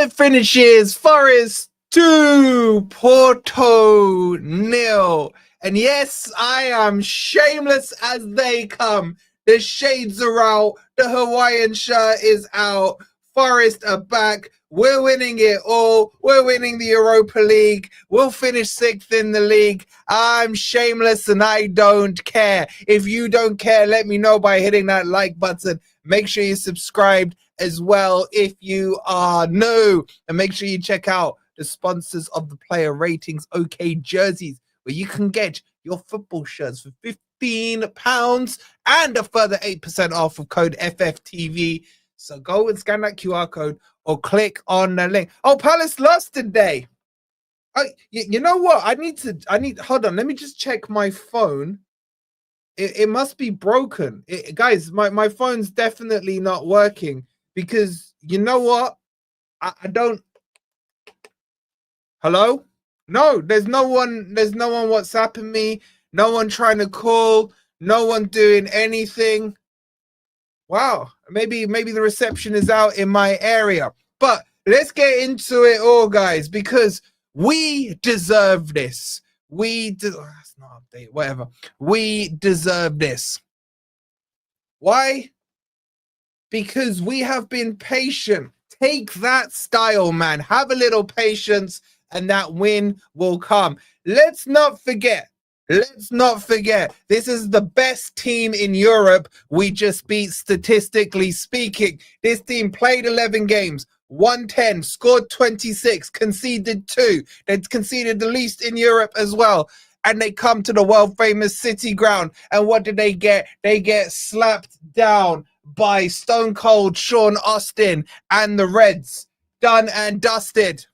it finishes Forest 2, Porto 0. And yes, I am shameless as they come. The shades are out. The Hawaiian shirt is out. Forest are back. We're winning it all. We're winning the Europa League. We'll finish 6th in the league. I'm shameless and I don't care. If you don't care, let me know by hitting that like button. Make sure you're subscribed as well if you are new. And make sure you check out the sponsors of the player ratings, OK Jerseys, where you can get your football shirts for £15 and a further 8% off with code FFTV. So go and scan that QR code or click on the link. Oh, Palace lost today. You know what? Hold on. Let me just check my phone. It must be broken. Guys, my phone's definitely not working because you know what? I don't. Hello? No, there's no one WhatsApping me. No one trying to call. No one doing anything. Wow, maybe the reception is out in my area. But let's get into it all, guys, because we deserve this. That's not update, whatever. We deserve this. Why? Because we have been patient. Take that style, man. Have a little patience and that win will come. Let's not forget, this is the best team in Europe we just beat, statistically speaking. This team played 11 games, won 10, scored 26, conceded 2. They conceded the least in Europe as well. And they come to the world-famous City ground. And what did they get? They get slapped down by Stone Cold Sean Austin and the Reds. Done and dusted.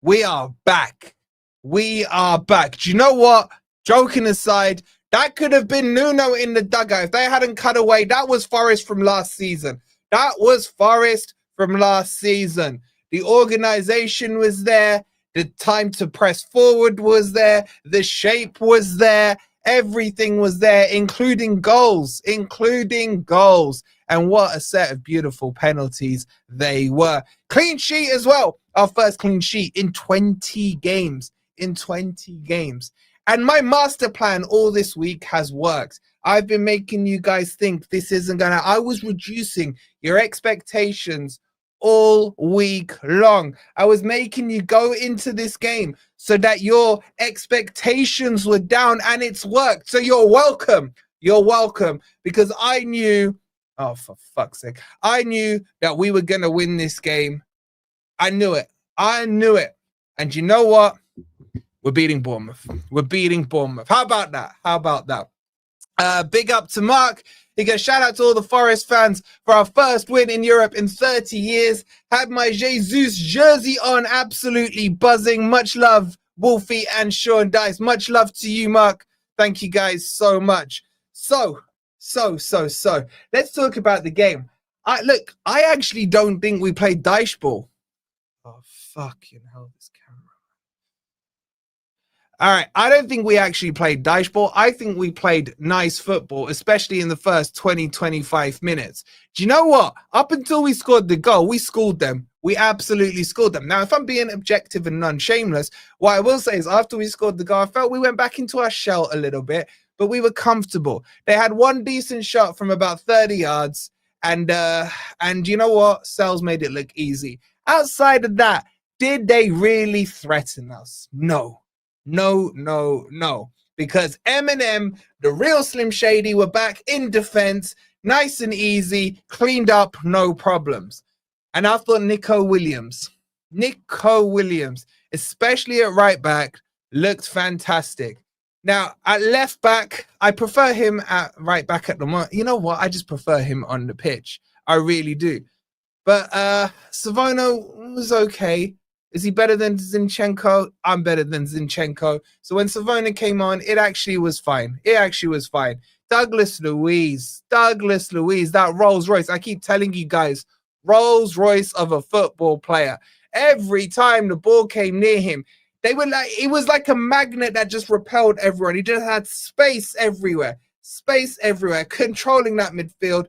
We are back. We are back. Do you know what? Joking aside, that could have been Nuno in the dugout. If they hadn't cut away, that was Forest from last season. That was Forest from last season. The organization was there. The time to press forward was there. The shape was there. Everything was there, including goals. And what a set of beautiful penalties they were. Clean sheet as well. Our first clean sheet in 20 games. And my master plan all this week has worked. I've been making you guys think this isn't gonna. I was reducing your expectations all week long. I was making you go into this game so that your expectations were down, and it's worked. So you're welcome. Because I knew, oh, for fuck's sake, I knew that we were gonna win this game. I knew it. And you know what? We're beating Bournemouth. How about that? Big up to Mark. He goes, shout out to all the Forest fans for our first win in Europe in 30 years. Had my Jesus jersey on, absolutely buzzing. Much love, Wolfie and Sean Dyche. Much love to you, Mark. Thank you guys so much. So. Let's talk about the game. I actually don't think we played Dyche ball. Oh, fucking hell, this camera. All right, I don't think we actually played Dyche ball. I think we played nice football, especially in the first 20-25 minutes. Do you know what? Up until we scored the goal, we schooled them. We absolutely scored them. Now, if I'm being objective and non-shameless, what I will say is after we scored the goal, I felt we went back into our shell a little bit, but we were comfortable. They had one decent shot from about 30 yards, and you know what? Sels made it look easy. Outside of that, did they really threaten us? No. Because Eminem, the real Slim Shady, were back in defense, nice and easy, cleaned up, no problems. And I thought Nico Williams, especially at right back, looked fantastic. Now, at left back, I prefer him at right back at the moment. You know what? I just prefer him on the pitch. I really do. But Savono was okay. Is he better than Zinchenko? I'm better than Zinchenko. So when Savona came on, it actually was fine. Douglas Luiz, that Rolls Royce. I keep telling you guys, Rolls Royce of a football player. Every time the ball came near him, they were like, it was like a magnet that just repelled everyone. He just had space everywhere, controlling that midfield.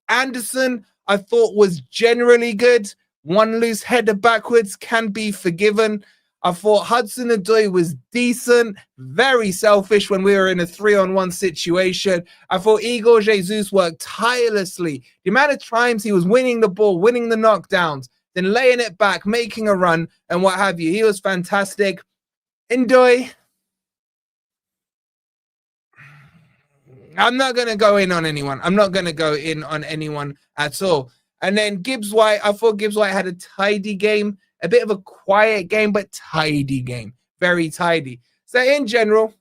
Anderson, I thought was generally good. One loose header backwards can be forgiven. I thought Hudson Ndoye was decent, very selfish when we were in a 3-on-1 situation. I thought Igor Jesus worked tirelessly. The amount of times he was winning the ball, winning the knockdowns, then laying it back, making a run, and what have you. He was fantastic. Ndoye, I'm not going to go in on anyone. I'm not going to go in on anyone at all. And then Gibbs White, I thought Gibbs White had a tidy game, a bit of a quiet game, but tidy game, very tidy. So in general,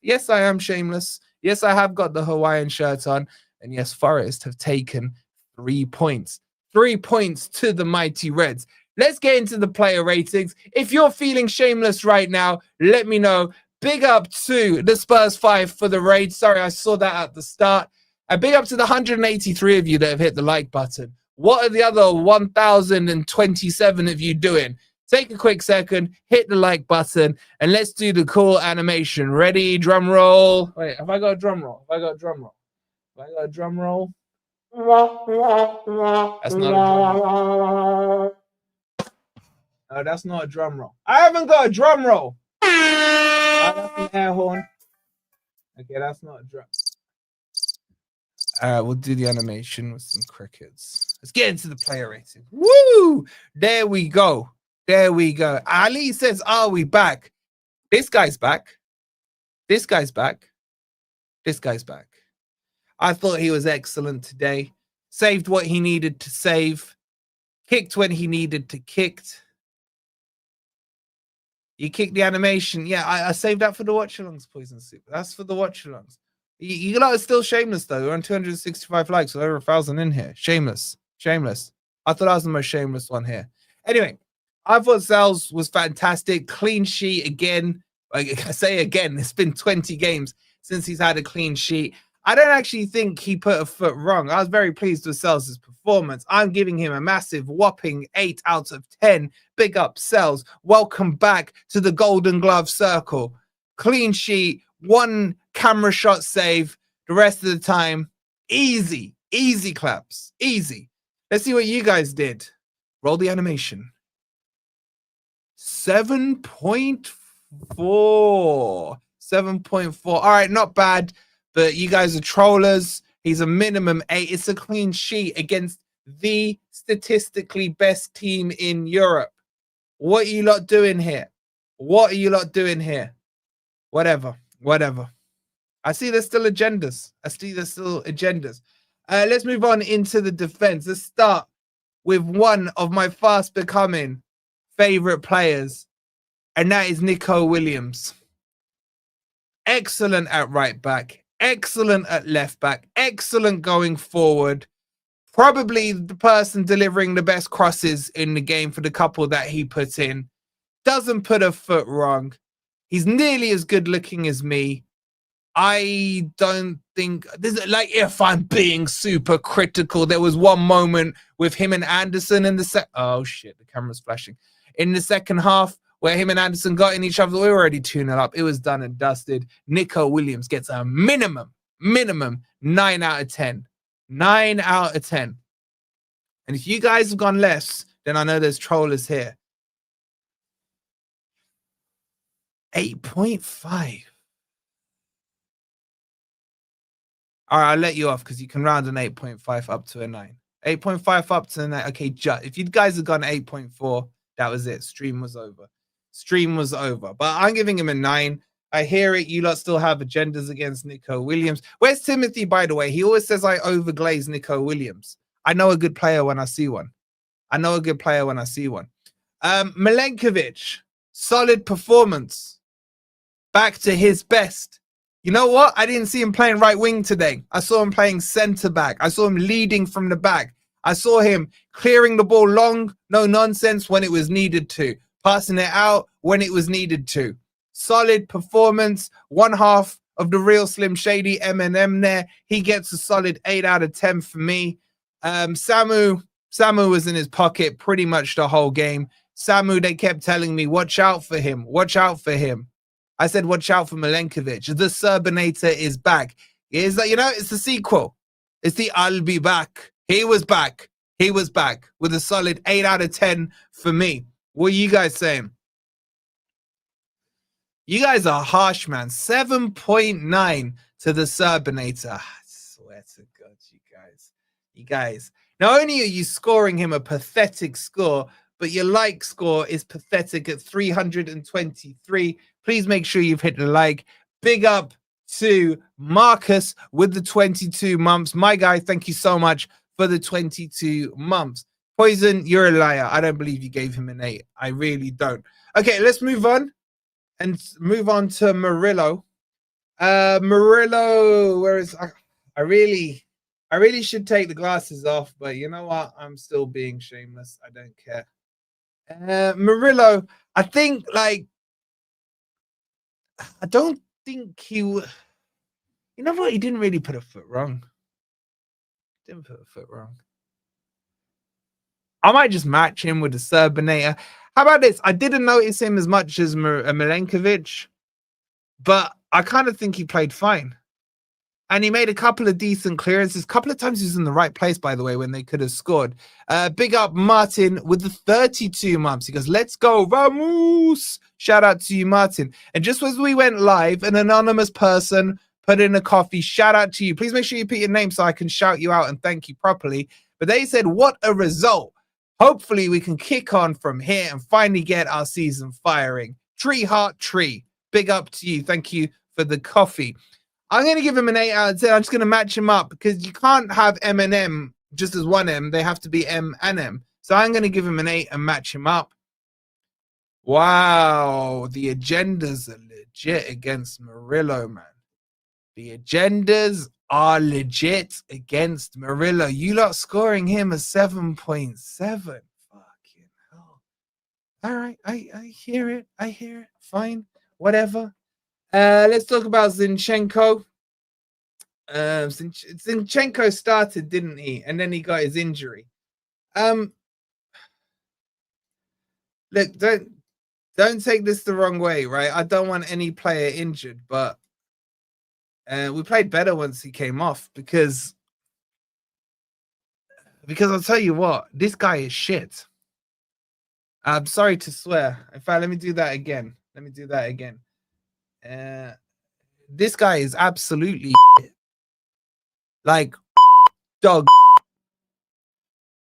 yes, I am shameless. Yes, I have got the Hawaiian shirt on. And yes, Forest have taken 3 points. 3 points to the mighty Reds. Let's get into the player ratings. If you're feeling shameless right now, let me know. Big up to the Spurs 5 for the raid. Sorry, I saw that at the start. A big up to the 183 of you that have hit the like button. What are the other 1,027 of you doing? Take a quick second, hit the like button, and let's do the cool animation. Ready? Drum roll. Wait, have I got a drum roll? Have I got a drum roll? Have I got a drum roll? That's not a drum roll. No, that's not a drum roll. I haven't got a drum roll. That's an air horn. Okay, that's not a drum. We'll do the animation with some crickets. Let's get into the player rating. Woo! There we go. There we go. Ali says, are we back? This guy's back. This guy's back. This guy's back. I thought he was excellent today. Saved what he needed to save. Kicked when he needed to kick. You kicked the animation. Yeah, I saved that for the watch-alongs, Poison Soup. That's for the watch-alongs. You lot are still shameless, though. We're on 265 likes, with over 1,000 in here. Shameless. Shameless. I thought I was the most shameless one here. Anyway, I thought Sels was fantastic. Clean sheet again. Like I say again, it's been 20 games since he's had a clean sheet. I don't actually think he put a foot wrong. I was very pleased with Sels' performance. I'm giving him a massive whopping 8 out of 10. Big up, Sels. Welcome back to the Golden Glove circle. Clean sheet, 1 camera shot save. The rest of the time, easy claps, easy. Let's see what you guys did. Roll the animation. 7.4. 7.4. All right, not bad. But you guys are trollers. He's a minimum 8. It's a clean sheet against the statistically best team in Europe. What are you lot doing here? What are you lot doing here? Whatever. I see there's still agendas. Let's move on into the defense. Let's start with one of my fast becoming favorite players, and that is Nico Williams. Excellent at right back. Excellent at left back. Excellent going forward. Probably the person delivering the best crosses in the game for the couple that he put in. Doesn't put a foot wrong. He's nearly as good looking as me. I don't think this, like, if I'm being super critical, there was one moment with him and Anderson in the oh shit, the camera's flashing. In the second half, where him and Anderson got in each other, we were already 2-0 up. It was done and dusted. Nico Williams gets a minimum 9 out of 10. 9 out of 10. And if you guys have gone less, then I know there's trollers here. 8.5. All right, I'll let you off because you can round an 8.5 up to a 9. 8.5 up to a 9. Okay, if you guys have gone 8.4, that was it. Stream was over. But I'm giving him a 9. I hear it. You lot still have agendas against Nico Williams. Where's Timothy, by the way? He always says I overglaze Nico Williams. I know a good player when I see one. Milenkovic, solid performance. Back to his best. You know what? I didn't see him playing right wing today. I saw him playing centre back. I saw him leading from the back. I saw him clearing the ball long, no nonsense when it was needed to. Passing it out when it was needed to. Solid performance. 1/2 of the real Slim Shady M&M there. He gets a solid 8 out of 10 for me. Samu was in his pocket pretty much the whole game. Samu, they kept telling me, watch out for him. I said, watch out for Milenkovic. The Serbinator is back. It's like, it's the sequel. It's the I'll be back. He was back. He was back with a solid 8 out of 10 for me. What are you guys saying? You guys are harsh, man. 7.9 to the Serbinator. I swear to God, you guys. Not only are you scoring him a pathetic score, but your like score is pathetic at 323. Please make sure you've hit the like. Big up to Marcus with the 22 months. My guy, thank you so much for the 22 months. Poison, you're a liar. I don't believe you gave him an 8. I really don't. Okay, let's move on and move on to Murillo. Murillo, where is I really should take the glasses off, but you know what? I'm still being shameless. I don't care. Murillo, I think I don't think you know what? He didn't really put a foot wrong. Didn't put a foot wrong. I might just match him with the Serbinator. How about this? I didn't notice him as much as Milenkovic, but I kind of think he played fine. And he made a couple of decent clearances. A couple of times he was in the right place, by the way, when they could have scored. Big up Martin with the 32 months. He goes, let's go, Vamos! Shout out to you, Martin. And just as we went live, an anonymous person put in a coffee. Shout out to you. Please make sure you put your name so I can shout you out and thank you properly. But they said, what a result. Hopefully we can kick on from here and finally get our season firing. Tree heart tree. Big up to you. Thank you for the coffee. I'm going to give him an 8 out of 10. I'm just going to match him up because you can't have M and M just as one M. They have to be M and M. So I'm going to give him an 8 and match him up. Wow. The agendas are legit against Murillo, man. The agendas are legit against Murillo. You lot scoring him a 7.7. Fucking hell. All right. I hear it. I hear it. Fine. Whatever. Let's talk about Zinchenko. Zinchenko started, didn't he? And then he got his injury. Look, don't take this the wrong way, right? I don't want any player injured, but we played better once he came off because I'll tell you what, this guy is shit. I'm sorry to swear. In fact, let me do that again. This guy is absolutely like dog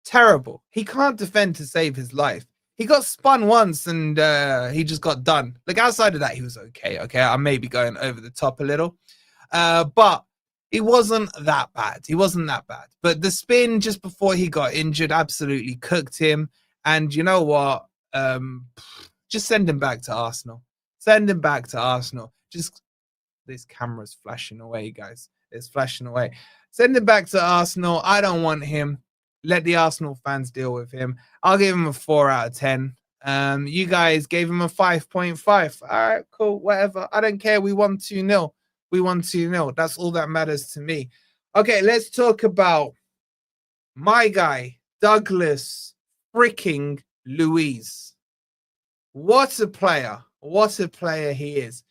terrible. He can't defend to save his life. He got spun once and he just got done. Like outside of that, he was okay. I may be going over the top a little, but it wasn't that bad. But the spin just before he got injured absolutely cooked him. And you know what? Just send him back to Arsenal. Just this camera's flashing away, guys. It's flashing away. Send him back to Arsenal. I don't want him. Let the Arsenal fans deal with him. I'll give him a 4 out of 10. You guys gave him a 5.5. All right, cool, whatever. I don't care. We won 2-0. That's all that matters to me. Okay, let's talk about my guy, Douglas freaking Luiz. What a player he is.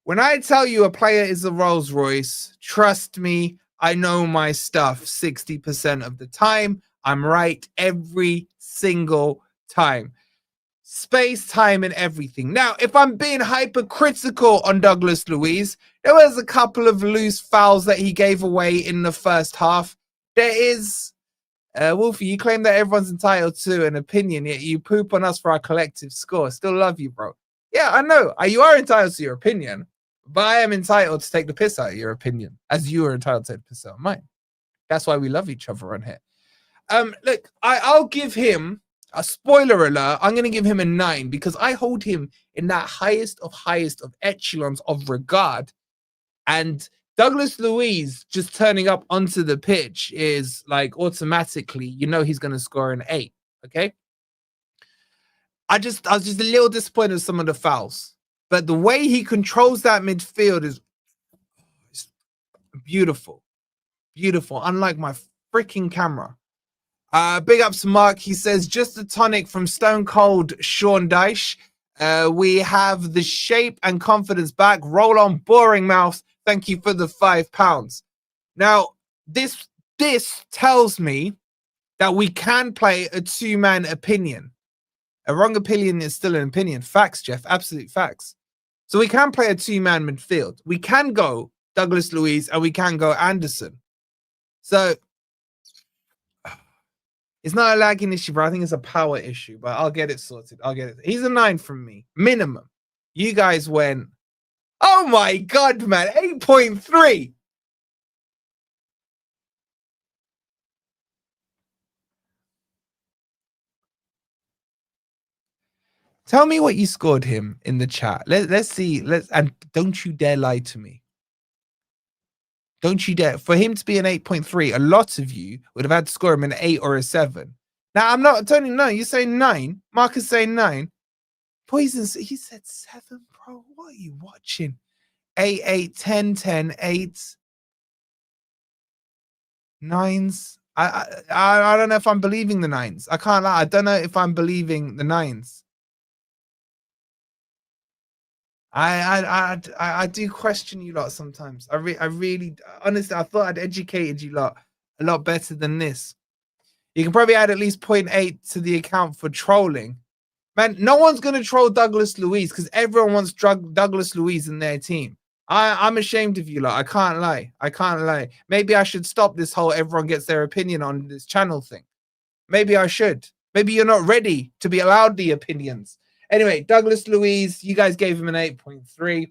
When I tell you a player is a Rolls Royce, trust me, I know my stuff 60% of the time. I'm right every single time. Space, time, and everything. Now, if I'm being hypercritical on Douglas Luiz, there was a couple of loose fouls that he gave away in the first half. There is, Wolfie, you claim that everyone's entitled to an opinion, yet you poop on us for our collective score. Still love you, bro. Yeah, I know. You are entitled to your opinion, but I am entitled to take the piss out of your opinion, as you are entitled to take the piss out of mine. That's why we love each other on here. Look, I'll give him a spoiler alert. I'm going to give him a 9 because I hold him in that highest of echelons of regard. And Douglas Luiz just turning up onto the pitch is like automatically, you know, he's going to score an 8. Okay. I was just a little disappointed with some of the fouls, but the way he controls that midfield is beautiful. Unlike my freaking camera. Big ups to Mark. He says, just a tonic from Stone Cold Sean Dyche. We have the shape and confidence back. Roll on, boring mouth. Thank you for the £5. Now, this tells me that we can play a two-man opinion. A wrong opinion is still an opinion. Facts, Jeff. Absolute facts. So we can play a two-man midfield. We can go Douglas Luiz and we can go Anderson. So it's not a lagging issue, but I think it's a power issue. But I'll get it sorted. I'll get it. He's a 9 from me, minimum. You guys went, oh my God, man, 8.3. Tell me what you scored him in the chat. Let's see. And don't you dare lie to me. Don't you dare. For him to be an 8.3, a lot of you would have had to score him an 8 or a 7. Now, I'm not, Tony, no, you're saying 9. Marcus saying 9. Poisons, he said 7, bro. What are you watching? 8, 8, 10, 10, 8, 9s. I don't know if I'm believing the 9s. I can't lie. I don't know if I'm believing the 9s. I do question you lot sometimes. I really, honestly, I thought I'd educated you lot a lot better than this. You can probably add at least 0.8 to the account for trolling. Man, no one's going to troll Douglas Luiz because everyone wants Douglas Luiz in their team. I'm ashamed of you lot. I can't lie. I can't lie. Maybe I should stop this whole everyone gets their opinion on this channel thing. Maybe I should. Maybe you're not ready to be allowed the opinions. Anyway, Douglas Luiz, you guys gave him an 8.3.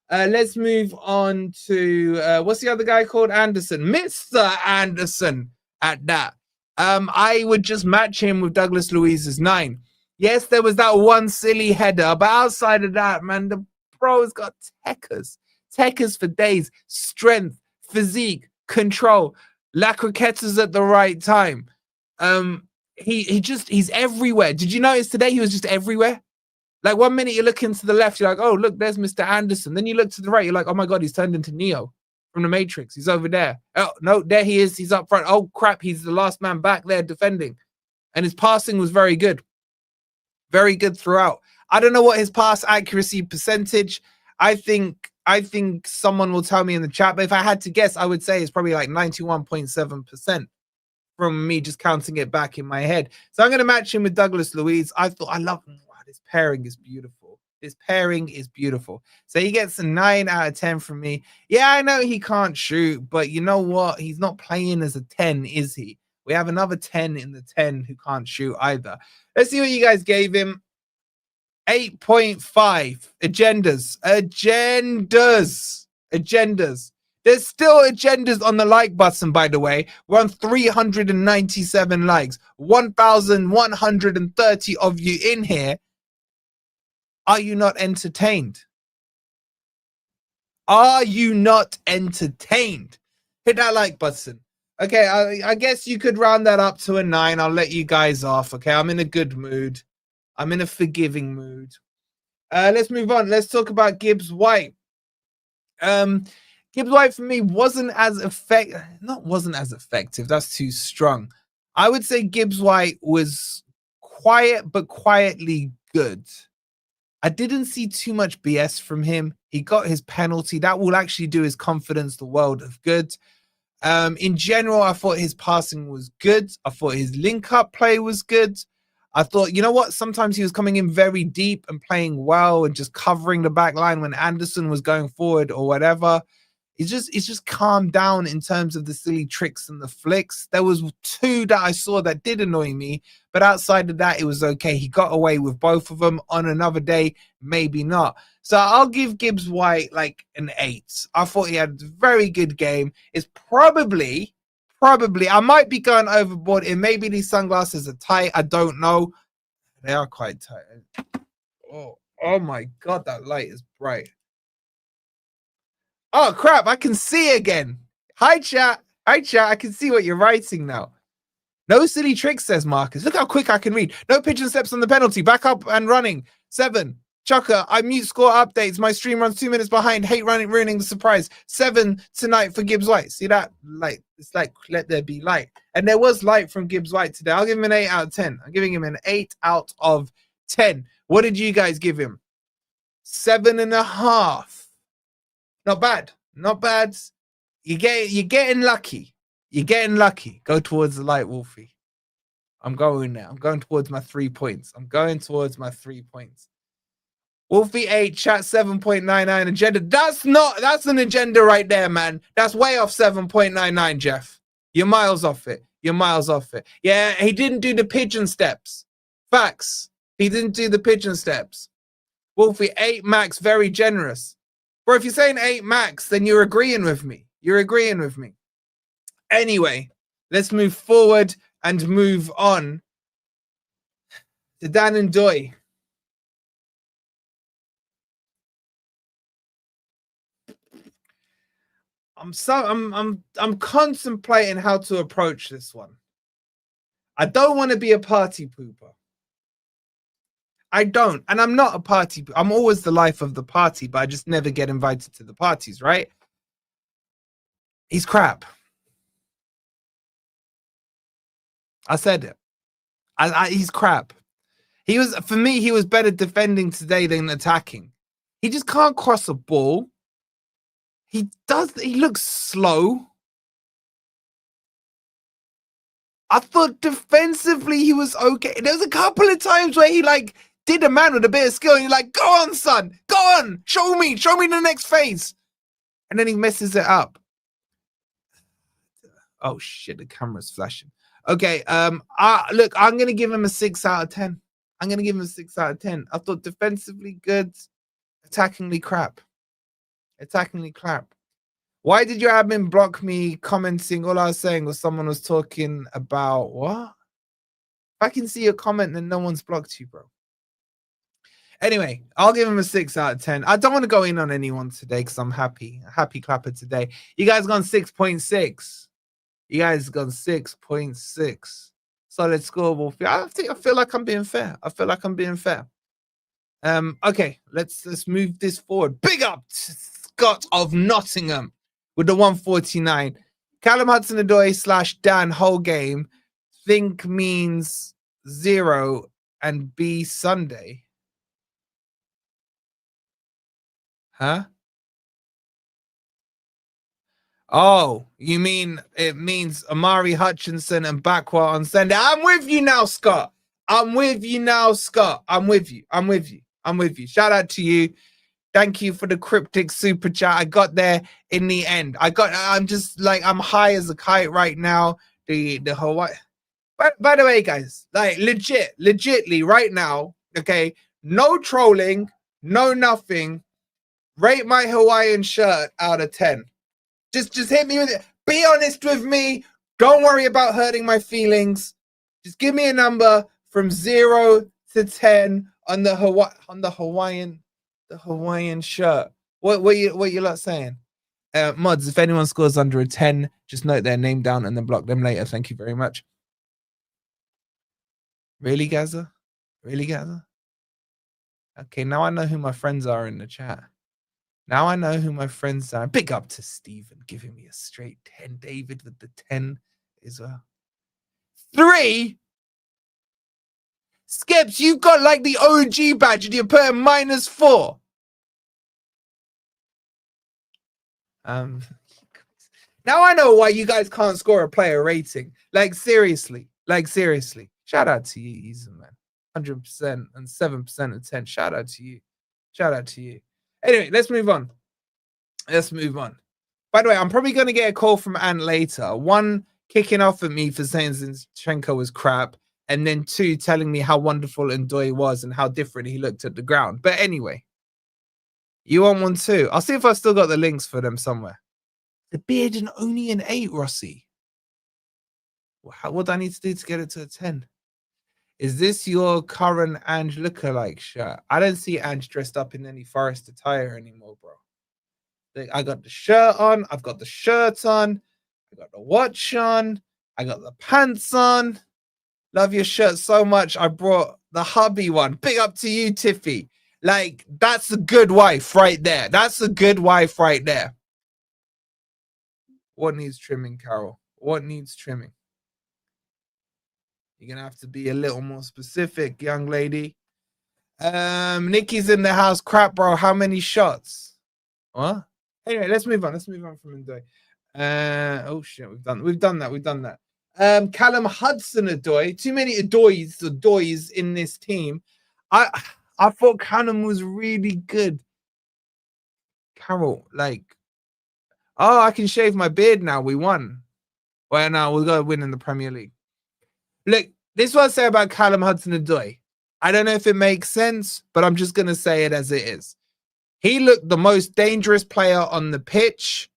Let's move on to, what's the other guy called? Anderson. Mr. Anderson at that. I would just match him with Douglas Luiz's 9. Yes, there was that one silly header, but outside of that, man, the bro's got techers. Techers for days. Strength, physique, control. La Croquetta's at the right time. He's everywhere. Did you notice today he was just everywhere? Like 1 minute you're looking to the left, you're like, oh, look, there's Mr. Anderson. Then you look to the right, you're like, oh my God, he's turned into Neo from the Matrix. He's over there. Oh, no, there he is. He's up front. Oh, crap, he's the last man back there defending. And his passing was very good. Very good throughout. I don't know what his pass accuracy percentage. I think someone will tell me in the chat, but if I had to guess, I would say it's probably like 91.7% from me just counting it back in my head. So I'm going to match him with Douglas Luiz. I love him. This pairing is beautiful. This pairing is beautiful. So he gets a 9 out of 10 from me. Yeah, I know he can't shoot, but you know what? He's not playing as a 10, is he? We have another 10 in the 10 who can't shoot either. Let's see what you guys gave him. 8.5. Agendas. There's still agendas on the like button, by the way. We're on 397 likes. 1,130 of you in here. Are you not entertained? Are you not entertained? Hit that like button. Okay, I guess you could round that up to a 9. I'll let you guys off. Okay, I'm in a good mood. I'm in a forgiving mood. Let's move on. Let's talk about Gibbs White. Gibbs White for me wasn't as effective. That's too strong. I would say Gibbs White was quiet, but quietly good. I didn't see too much BS from him. He got his penalty. That will actually do his confidence the world of good. In general, I thought his passing was good. I thought his link-up play was good. I thought, you know what? Sometimes he was coming in very deep and playing well and just covering the back line when Anderson was going forward or whatever. It's just calmed down in terms of the silly tricks and the flicks. There was 2 that I saw that did annoy me, but outside of that, it was okay. He got away with both of them. On another day, maybe not. So I'll give Gibbs White like an 8. I thought he had a very good game. It's probably, I might be going overboard. It maybe these sunglasses are tight. I don't know. They are quite tight. Oh my God, that light is bright. Oh, crap. I can see again. Hi, chat. I can see what you're writing now. No silly tricks, says Marcus. Look how quick I can read. No pigeon steps on the penalty. Back up and running. 7. Chucker, I mute score updates. My stream runs 2 minutes behind. Hate ruining the surprise. 7 tonight for Gibbs White. See that? Light. It's like, let there be light. And there was light from Gibbs White today. I'll give him an 8 out of 10. I'm giving him an 8 out of 10. What did you guys give him? 7.5. Not bad. Not bad. You're getting lucky. You're getting lucky. Go towards the light, Wolfie. I'm going there. I'm going towards my 3 points. I'm going towards my 3 points. Wolfie 8, chat 7.99 agenda. That's an agenda right there, man. That's way off 7.99, Jeff. You're miles off it. You're miles off it. Yeah, he didn't do the pigeon steps. Facts. He didn't do the pigeon steps. Wolfie 8 max, very generous. Bro, if you're saying 8 max, then you're agreeing with me. You're agreeing with me. Anyway, let's move forward and move on to Dan Ndoye. I'm contemplating how to approach this one. I don't want to be a party pooper. I don't. And I'm not a party. I'm always the life of the party, but I just never get invited to the parties, right? He's crap. I said it. He's crap. For me, he was better defending today than attacking. He just can't cross a ball. He looks slow. I thought defensively he was okay. There was a couple of times where he did a man with a bit of skill and you're like, go on, son, go on, show me the next phase. And then he messes it up. Oh shit, the camera's flashing. Okay, look, I'm gonna give him a 6 out of 10. I'm gonna give him a 6 out of 10. I thought defensively good, attackingly crap. Why did your admin block me commenting? All I was saying was someone was talking about what? If I can see your comment, then no one's blocked you, bro. Anyway, I'll give him a 6 out of 10. I don't want to go in on anyone today because I'm happy. Happy clapper today. You guys gone 6.6. You guys gone 6.6. Solid score, Wolfie. I feel like I'm being fair. Okay, let's move this forward. Big up to Scott of Nottingham with the 149. Callum Hudson-Ndoye / Dan whole game. Think means 0 and B Sunday. Huh? Oh, you mean it means Amari Hutchinson and Bakwa on Sunday? I'm with you now, Scott. I'm with you. Shout out to you. Thank you for the cryptic super chat. I got there in the end. I'm just I'm high as a kite right now. The Hawaii. By the way, guys, legitly right now, okay, no trolling, no nothing. Rate my Hawaiian shirt out of 10. Just hit me with it. Be honest with me. Don't worry about hurting my feelings. Just give me a number from 0 to 10 on the Hawaiian shirt. What you lot saying? Mods, if anyone scores under a 10, just note their name down and then block them later. Thank you very much. Really, Gaza? Okay, now I know who my friends are in the chat. Big up to Stephen giving me a straight 10. David with the 10 as well. 3? Skips, you got the OG badge and you're putting -4. Now I know why you guys can't score a player rating. Seriously. Shout out to you, Easy man. 100% and 7% of 10. Shout out to you. Anyway, let's move on. By the way, I'm probably going to get a call from Ant later. 1, kicking off at me for saying Zinchenko was crap. And then 2, telling me how wonderful Ndoye was and how different he looked at the ground. But anyway, you want one too? I'll see if I've still got the links for them somewhere. The beard and only an 8, Rossi. What do I need to do to get it to a 10? Is this your current Ange lookalike shirt? I don't see Ange dressed up in any forest attire anymore, bro. I got the shirt on. I've got the shirt on. I got the watch on. I got the pants on. Love your shirt so much. I brought the hubby one. Big up to you, Tiffy. That's a good wife right there. What needs trimming, Carol? What needs trimming? You're going to have to be a little more specific, young lady. Nikki's in the house. Crap, bro. How many shots? What? Anyway, let's move on. From Ndoye. Oh, shit. We've done that. Callum Hudson-Odoi. Too many Odoys in this team. I thought Callum was really good. Carol, like, oh, I can shave my beard now. We won. Well, now we're going to win in the Premier League. Look, this is what I say about Callum Hudson-Odoi. I don't know if it makes sense, but I'm just going to say it as it is. He looked the most dangerous player on the pitch,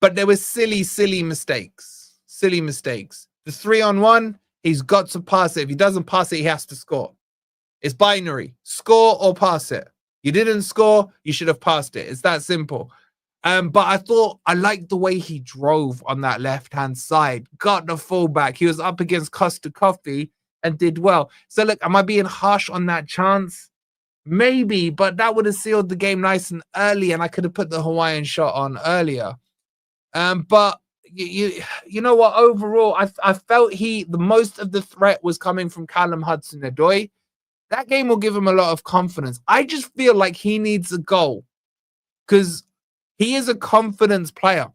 but there were silly mistakes. Silly mistakes. The 3-on-1, he's got to pass it. If he doesn't pass it, he has to score. It's binary. Score or pass it. You didn't score, you should have passed it. It's that simple. But I thought I liked the way he drove on that left-hand side. Got the fullback. He was up against Costa Coffee and did well. So look, am I being harsh on that chance? Maybe, but that would have sealed the game nice and early, and I could have put the Hawaiian shot on earlier. But you know what? Overall, I felt the most of the threat was coming from Callum Hudson-Odoi. That game will give him a lot of confidence. I just feel like he needs a goal because he is a confidence player.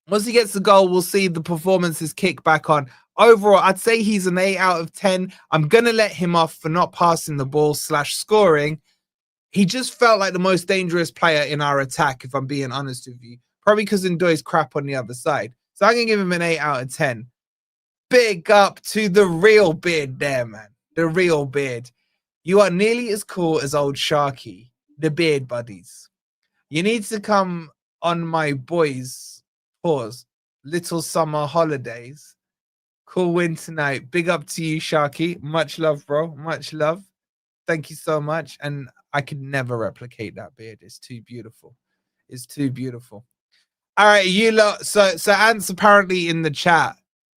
Once he gets the goal, we'll see the performances kick back on. Overall, I'd say he's an 8 out of 10. I'm going to let him off for not passing the ball / scoring. He just felt like the most dangerous player in our attack, if I'm being honest with you. Probably because Ndoye's crap on the other side. So I'm going to give him an 8 out of 10. Big up to the real beard there, man. The real beard. You are nearly as cool as old Sharky, the beard buddies. You need to come on my boys' little summer holidays. Cool win tonight. Big up to you, Sharky. Much love, bro. Much love. Thank you so much. And I could never replicate that beard. It's too beautiful. It's too beautiful. All right, you lot. So Ant's apparently in the chat.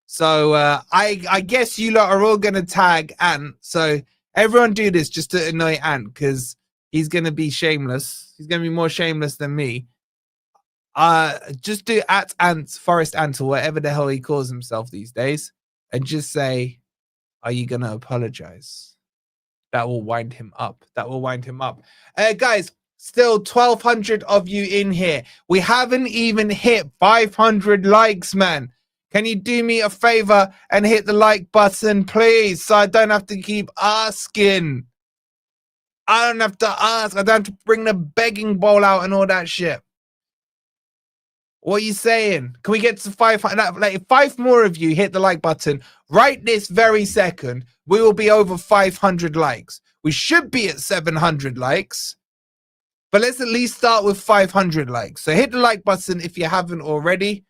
So I guess you lot are all gonna tag Ant. So everyone do this just to annoy Ant because he's gonna be shameless. He's gonna be more shameless than me. Just do @Ant, Forest Ant, or whatever the hell he calls himself these days, and just say, "Are you gonna apologize?" That will wind him up. That will wind him up. Guys, still 1,200 of you in here. We haven't even hit 500 likes, man. Can you do me a favor and hit the like button, please, so I don't have to keep asking? I don't have to ask. I don't have to bring the begging bowl out and all that shit. What are you saying? Can we get to 500? Like, if 5 more of you hit the like button right this very second, we will be over 500 likes. We should be at 700 likes, but let's at least start with 500 likes. So hit the like button if you haven't already.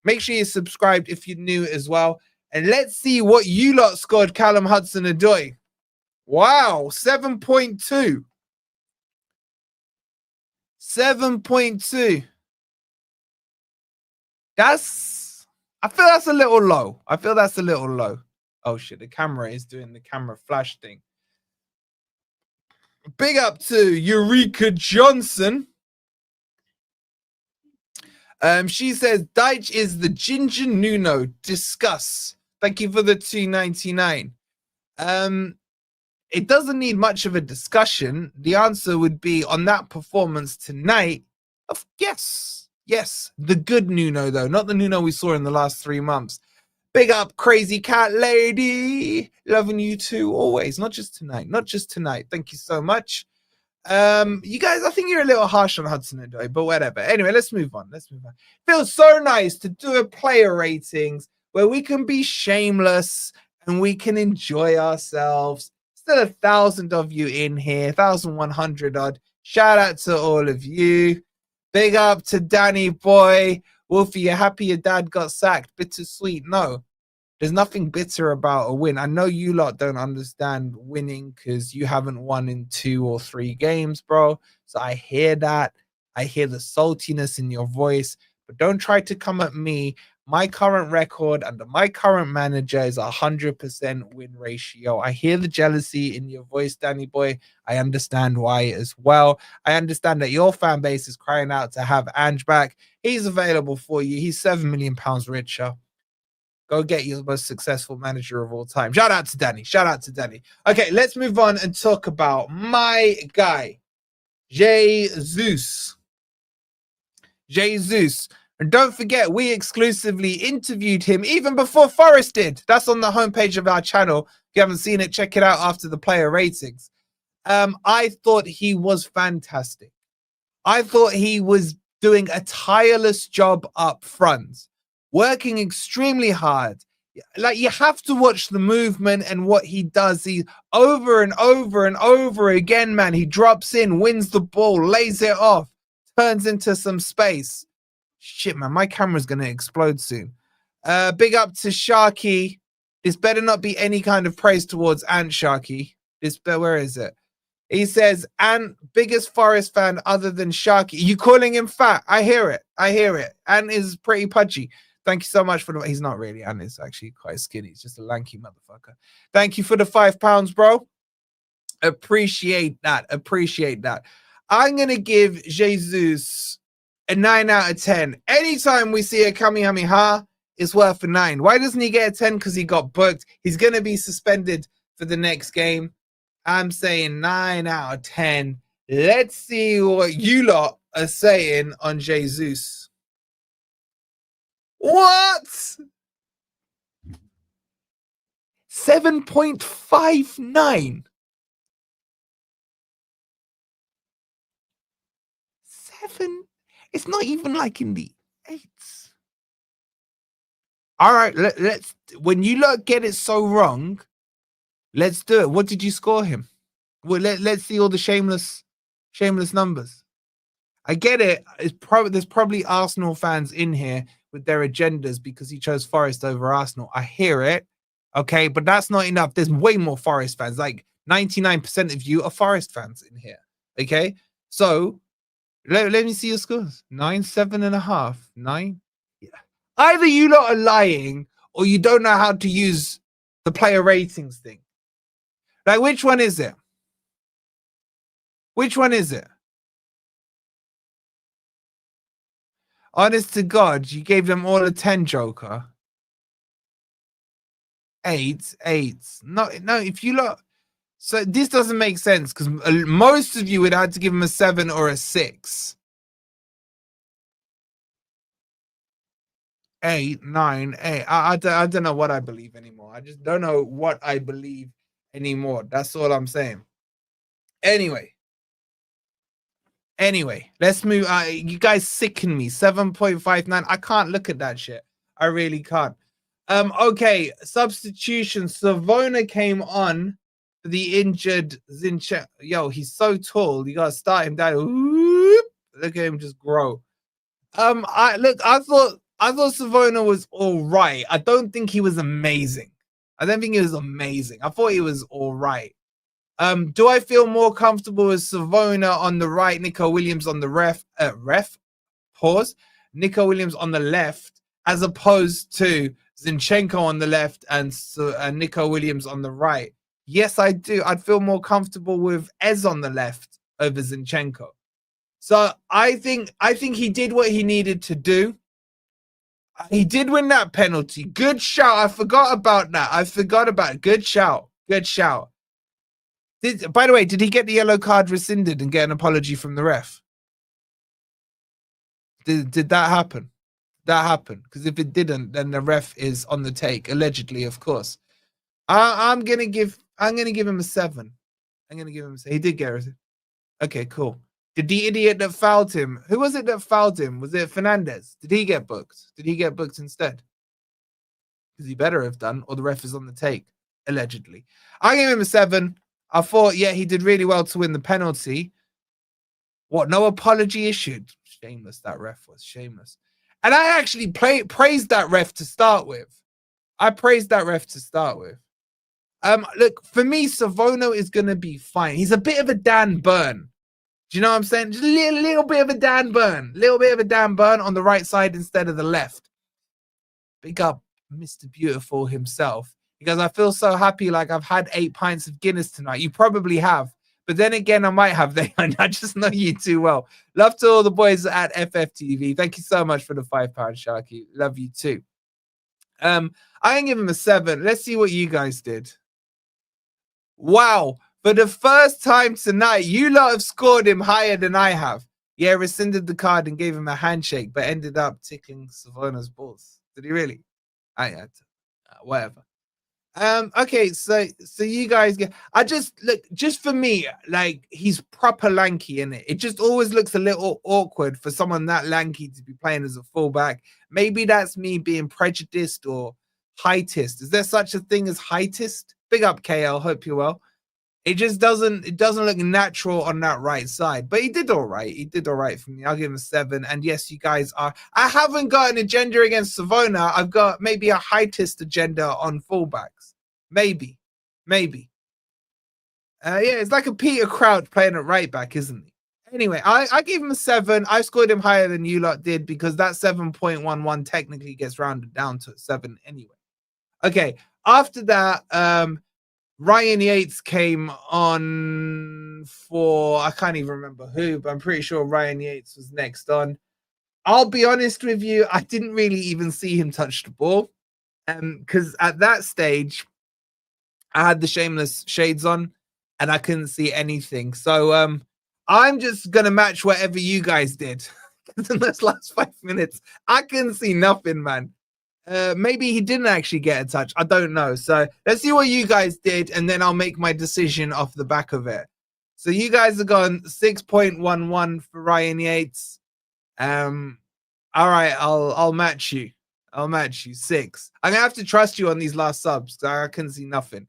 Make sure you're subscribed if you're new as well. And let's see what you lot scored, Callum Hudson-Odoi. Wow, 7.2. 7.2. I feel that's a little low. I feel that's a little low. Oh shit, the camera is doing the camera flash thing. Big up to Eureka Johnson. She says Dyche is the ginger Nuno. Discuss. Thank you for the $2.99. It doesn't need much of a discussion. The answer would be on that performance tonight. Yes, the good Nuno, though, not the Nuno we saw in the last 3 months. Big up, crazy cat lady. Loving you too, always. Not just tonight. Not just tonight. Thank you so much. You guys, I think you're a little harsh on Hudson-Odoi, but whatever. Anyway, let's move on. Feels so nice to do a player ratings where we can be shameless and we can enjoy ourselves. Still 1,000 of you in here, 1,100 odd. Shout out to all of you. Big up to Danny boy. Wolfie, you're happy your dad got sacked? Bittersweet. No, there's nothing bitter about a win. I know you lot don't understand winning because you haven't won in 2 or 3 games, bro. So I hear that. I hear the saltiness in your voice. But don't try to come at me. My current record under my current manager is 100% win ratio. I hear the jealousy in your voice, Danny boy. I understand why as well. I understand that your fan base is crying out to have Ange back. He's available for you. He's £7 million richer. Go get your most successful manager of all time. Shout out to Danny. Shout out to Danny. Okay, let's move on and talk about my guy, Jesus. And don't forget, we exclusively interviewed him even before Forest did. That's on the homepage of our channel. If you haven't seen it, check it out after the player ratings. I thought he was fantastic. I thought he was doing a tireless job up front, working extremely hard. Like, you have to watch the movement and what he does. He over and over and over again, man. He drops in, wins the ball, lays it off, turns into some space. Shit, man, my camera's gonna explode soon. Big up to Sharky. This better not be any kind of praise towards Ant Sharky. Where is it? He says, Ant, biggest Forest fan other than Sharky. You calling him fat? I hear it. I hear it. Ant is pretty pudgy. Thank you so much for the... He's not really. Ant is actually quite skinny. He's just a lanky motherfucker. Thank you for the £5, bro. Appreciate that. Appreciate that. I'm going to give Jesus a 9 out of 10. Anytime we see a Kamehameha, it's worth a 9. Why doesn't he get a 10? Because he got booked. He's going to be suspended for the next game. I'm saying 9 out of 10. Let's see what you lot are saying on Jesus. What? 7.59. 7. It's not even like in the 8s. All right, let's. When you lot get it so wrong, let's do it. What did you score him? Well, let's see all the shameless numbers. I get it. There's probably Arsenal fans in here with their agendas because he chose Forest over Arsenal. I hear it. Okay, but that's not enough. There's way more Forest fans. Like 99% of you are Forest fans in here. Okay, so let me see your scores. 9, 7.5, 9. Yeah. Either you lot are lying or you don't know how to use the player ratings thing. Like, which one is it? Which one is it? Honest to God, you gave them all a 10, Joker. 8. No, if you look... So this doesn't make sense because most of you would have to give him a 7 or a 6. 8, 9, 8. I don't know what I believe anymore. I just don't know what I believe anymore. That's all I'm saying. Anyway, let's move. You guys sicken me. 7.59. I can't look at that shit. I really can't. Okay, substitution. Savona came on for the injured Zinchenko. Yo, he's so tall. You gotta start him down. Whoop. Look at him just grow. I thought Savona was all right. I don't think he was amazing. I thought he was all right. Do I feel more comfortable with Savona on the right, Nico Williams on the Nico Williams on the left, as opposed to Zinchenko on the left and Nico Williams on the right? Yes, I do. I'd feel more comfortable with Ez on the left over Zinchenko. So I think he did what he needed to do. He did win that penalty. Good shout. I forgot about that. Good shout. By the way, did he get the yellow card rescinded and get an apology from the ref? Did that happen? That happened? Because if it didn't, then the ref is on the take, allegedly, of course. I'm gonna give him a 7. He did get it. Okay, cool. Did the idiot that fouled him? Who was it that fouled him? Was it Fernandez? Did he get booked? Instead? Because he better have done, or the ref is on the take, allegedly. I gave him a 7. I thought, yeah, he did really well to win the penalty. What? No apology issued? Shameless, that ref was shameless. And I actually praised that ref to start with. Look, for me, Savona is going to be fine. He's a bit of a Dan Burn. Do you know what I'm saying? Just a little bit of a Dan Burn. On the right side instead of the left. Big up Mr. Beautiful himself. Because I feel so happy, like I've had 8 pints of Guinness tonight. You probably have. But then again, I might have. I just know you too well. Love to all the boys at FFTV. Thank you so much for the £5, Sharky. Love you too. I can give him a 7. Let's see what you guys did. Wow. For the first time tonight, you lot have scored him higher than I have. Yeah, rescinded the card and gave him a handshake, but ended up tickling Savona's balls. Did he really? Whatever. Okay, so you guys get. I just look, just for me, like he's proper lanky in it. It just always looks a little awkward for someone that lanky to be playing as a fullback. Maybe that's me being prejudiced or heightist. Is there such a thing as heightist? Big up KL. Hope you're well. It just doesn't look natural on that right side, but he did all right. He did all right for me. I'll give him a 7. And yes, you guys are. I haven't got an agenda against Savona. I've got maybe a heightist agenda on fullbacks. Maybe. Yeah, it's like a Peter Crouch playing at right back, isn't he? Anyway, I gave him a 7. I scored him higher than you lot did because that 7.11 technically gets rounded down to a 7 anyway. Okay, after that, Ryan Yates came on for, I can't even remember who, but I'm pretty sure Ryan Yates was next on. I'll be honest with you, I didn't really even see him touch the ball. Because at that stage, I had the shameless shades on and I couldn't see anything. So I'm just going to match whatever you guys did. In those last 5 minutes, I couldn't see nothing, man. Maybe he didn't actually get a touch. I don't know. So let's see what you guys did, and then I'll make my decision off the back of it. So you guys have gone 6.11 for Ryan Yates. All right, I'll match you. I'll match you 6. I'm gonna have to trust you on these last subs. I couldn't see nothing.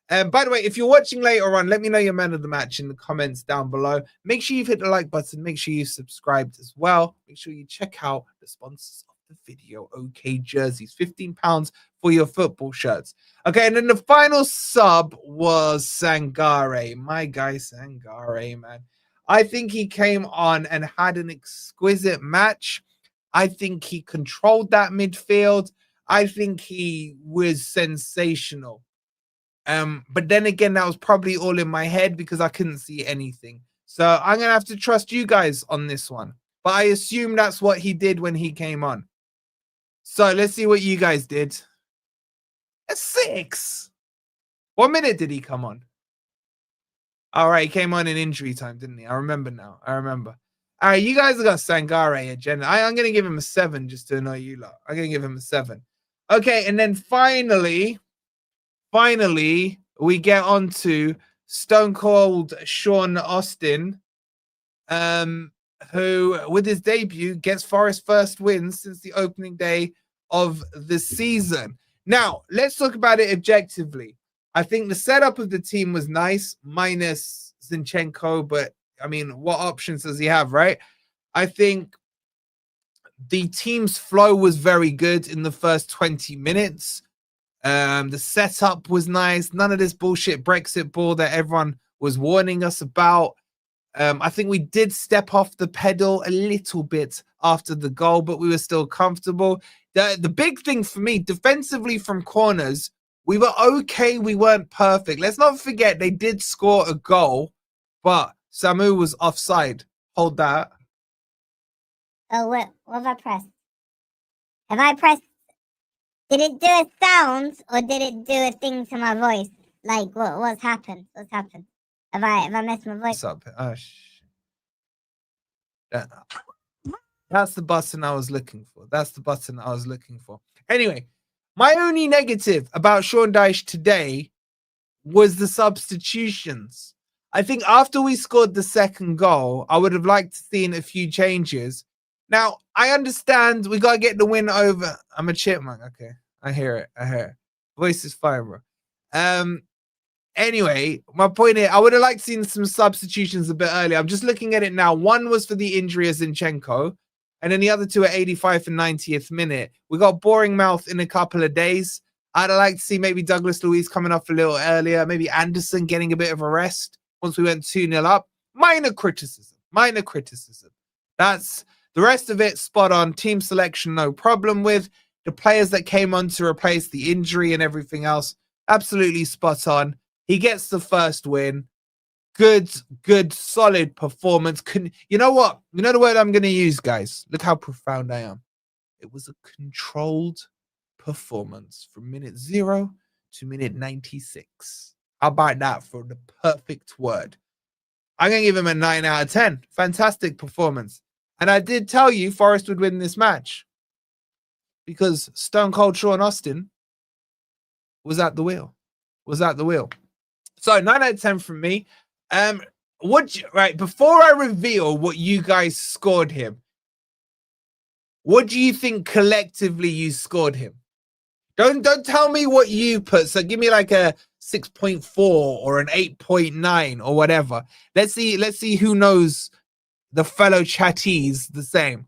By the way, if you're watching later on, let me know your man of the match in the comments down below. Make sure you've hit the like button. Make sure you've subscribed as well. Make sure you check out the sponsors of the video. OK Jerseys, £15 for your football shirts. Okay, and then the final sub was Sangare. My guy Sangare, man. I think he came on and had an exquisite match. I think he controlled that midfield. I think he was sensational. But then again, that was probably all in my head because I couldn't see anything. So I'm going to have to trust you guys on this one. But I assume that's what he did when he came on. So let's see what you guys did. A 6. What minute did he come on? All right, he came on in injury time, didn't he? I remember now. I remember. All right, you guys have got Sangare agenda. I'm going to give him a 7 just to annoy you lot. I'm going to give him a 7. Okay, and then finally, we get on to Stone Cold Sean Austin, who, with his debut, gets Forest's first win since the opening day of the season. Now, let's talk about it objectively. I think the setup of the team was nice, minus Zinchenko, but, I mean, what options does he have, right? I think the team's flow was very good in the first 20 minutes. The setup was nice. None of this bullshit Brexit ball that everyone was warning us about. I think we did step off the pedal a little bit after the goal, but we were still comfortable. The big thing for me, defensively from corners, we were okay. We weren't perfect. Let's not forget they did score a goal, but Samu was offside. Hold that. Oh, what have I pressed? Have I pressed? Did it do a sound or did it do a thing to my voice? Like what's happened? What's happened? Have I messed my voice up? Oh, that's the button I was looking for. That's the button I was looking for. Anyway, my only negative about Sean Dyche today was the substitutions. I think after we scored the second goal, I would have liked to see a few changes. Now, I understand we got to get the win over. I'm a chipmunk. Okay. I hear it. I hear it. Voice is fire, bro. Anyway, my point is, I would have liked seeing some substitutions a bit earlier. I'm just looking at it now. One was for the injury of Zinchenko, and then the other two at 85 and 90th minute. We got boring mouth in a couple of days. I'd like to see maybe Douglas Luiz coming off a little earlier. Maybe Anderson getting a bit of a rest once we went 2-0 up. Minor criticism. That's the rest of it, spot on. Team selection, no problem with. The players that came on to replace the injury and everything else, absolutely spot on. He gets the first win. Good, solid performance. You know what? You know the word I'm going to use, guys? Look how profound I am. It was a controlled performance from minute 0 to minute 96. How about that for the perfect word? I'm going to give him a 9 out of 10. Fantastic performance. And I did tell you Forest would win this match because Stone Cold Sean Austin was at the wheel. So 9 out of 10 from me. Right, before I reveal what you guys scored him, what do you think collectively you scored him? Don't tell me what you put. So give me like a 6.4 or an 8.9 or whatever. Let's see who knows the fellow chatties the same.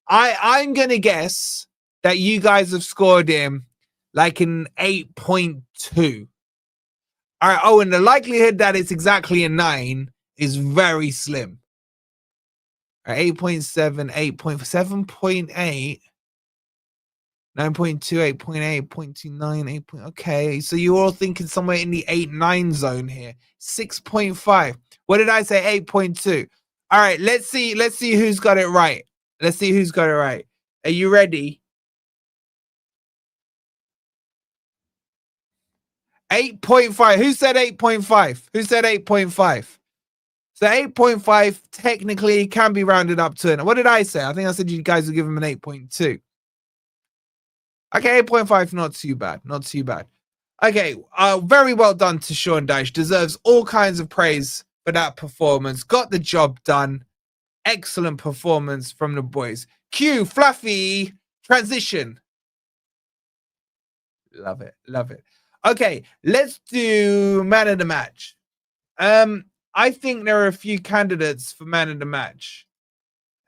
I'm gonna guess that you guys have scored him like an 8.2. All right. Oh, and the likelihood that it's exactly a 9 is very slim. All right, 8.7, 8.7.8. 9.2, 8.8, 8.29, 8. Okay, so you're all thinking somewhere in the 8-9 zone here. 6.5. What did I say? 8.2. All right, let's see who's got it right. Are you ready? 8.5. Who said 8.5? So 8.5 technically can be rounded up to. What did I say? I think I said you guys would give him an 8.2. Okay, 8.5, not too bad. Okay, very well done to Sean Dyche. Deserves all kinds of praise for that performance. Got the job done. Excellent performance from the boys. Cue Fluffy transition. Love it. Okay, let's do man of the match. I think there are a few candidates for man of the match.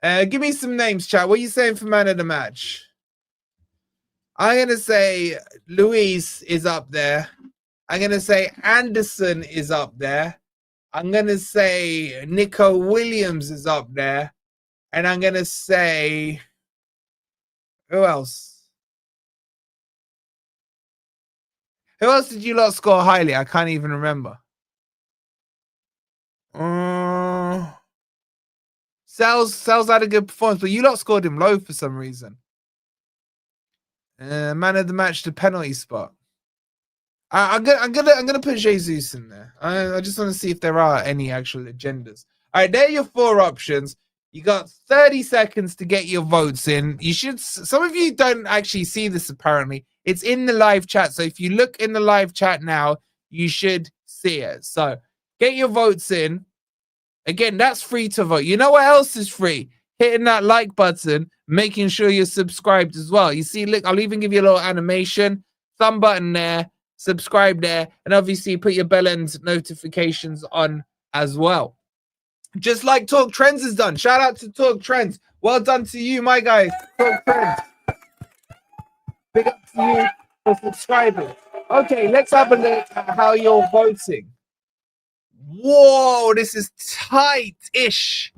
Give me some names, chat. What are you saying for man of the match? I'm going to say Luis is up there. I'm going to say Anderson is up there. I'm going to say Nico Williams is up there. And I'm going to say, who else? Who else did you lot score highly? I can't even remember. Sels had a good performance, but you lot scored him low for some reason. Man of the match, the penalty spot. I'm gonna put Jesus in there. I just want to see if there are any actual agendas. All right, there are your 4 options. You got 30 seconds to get your votes in. You should. Some of you don't actually see this apparently. It's in the live chat. So if you look in the live chat now, you should see it. So get your votes in. Again, that's free to vote. You know what else is free? Hitting that like button, making sure you're subscribed as well. You see, look, I'll even give you a little animation. Thumb button there, subscribe there, and obviously put your bell end notifications on as well. Just like Talk Trends has done. Shout out to Talk Trends. Well done to you, my guys. Talk Trends. Big up to you for subscribing. Okay, let's have a look at how you're voting. Whoa, this is tight-ish.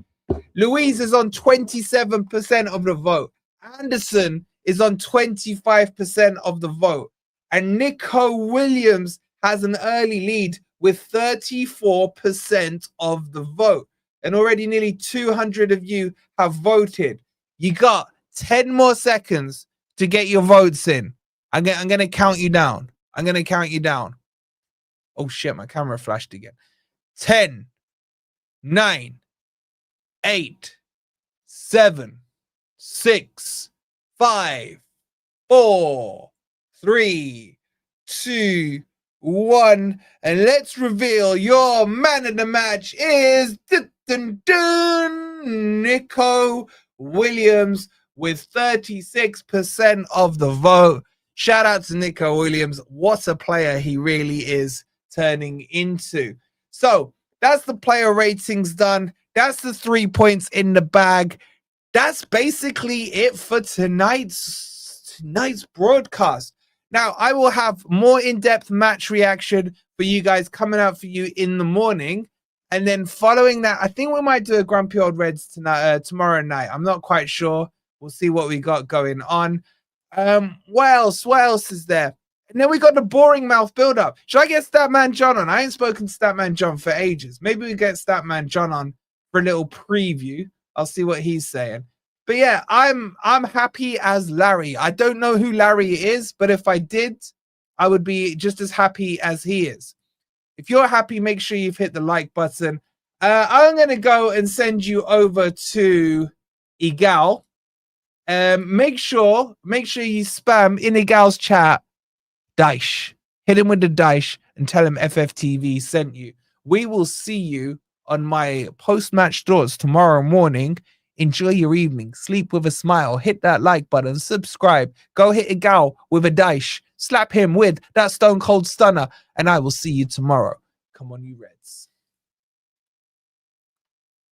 Louise is on 27% of the vote. Anderson is on 25% of the vote. And Nico Williams has an early lead with 34% of the vote. And already nearly 200 of you have voted. You got 10 more seconds to get your votes in. I'm going to count you down. Oh, shit, my camera flashed again. 10, 9, 8, 7, 6, 5, 4, 3, 2, 1. And let's reveal your man of the match is Nico Williams with 36% of the vote. Shout out to Nico Williams. What a player he really is turning into. So that's the player ratings done. That's the 3 points in the bag. That's basically it for tonight's broadcast. Now, I will have more in-depth match reaction for you guys coming out for you in the morning. And then following that, I think we might do a Grumpy Old Reds tonight, tomorrow night. I'm not quite sure. We'll see what we got going on. What else is there? And then we got the boring mouth build-up. Should I get Statman John on? I ain't spoken to Statman John for ages. Maybe we get Statman John on for a little preview. I'll see what he's saying. But yeah, I'm happy as Larry. I don't know who Larry is, but if I did, I would be just as happy as he is. If you're happy, make sure you've hit the like button. I'm gonna go and send you over to Igal. Make sure you spam in Igal's chat Dyche. Hit him with the Dyche and tell him FFTV sent you. We will see you on my post-match thoughts tomorrow morning. Enjoy your evening. Sleep with a smile. Hit that like button. Subscribe. Go hit Igal with a Dyche. Slap him with that stone cold stunner. And I will see you tomorrow. Come on, you Reds.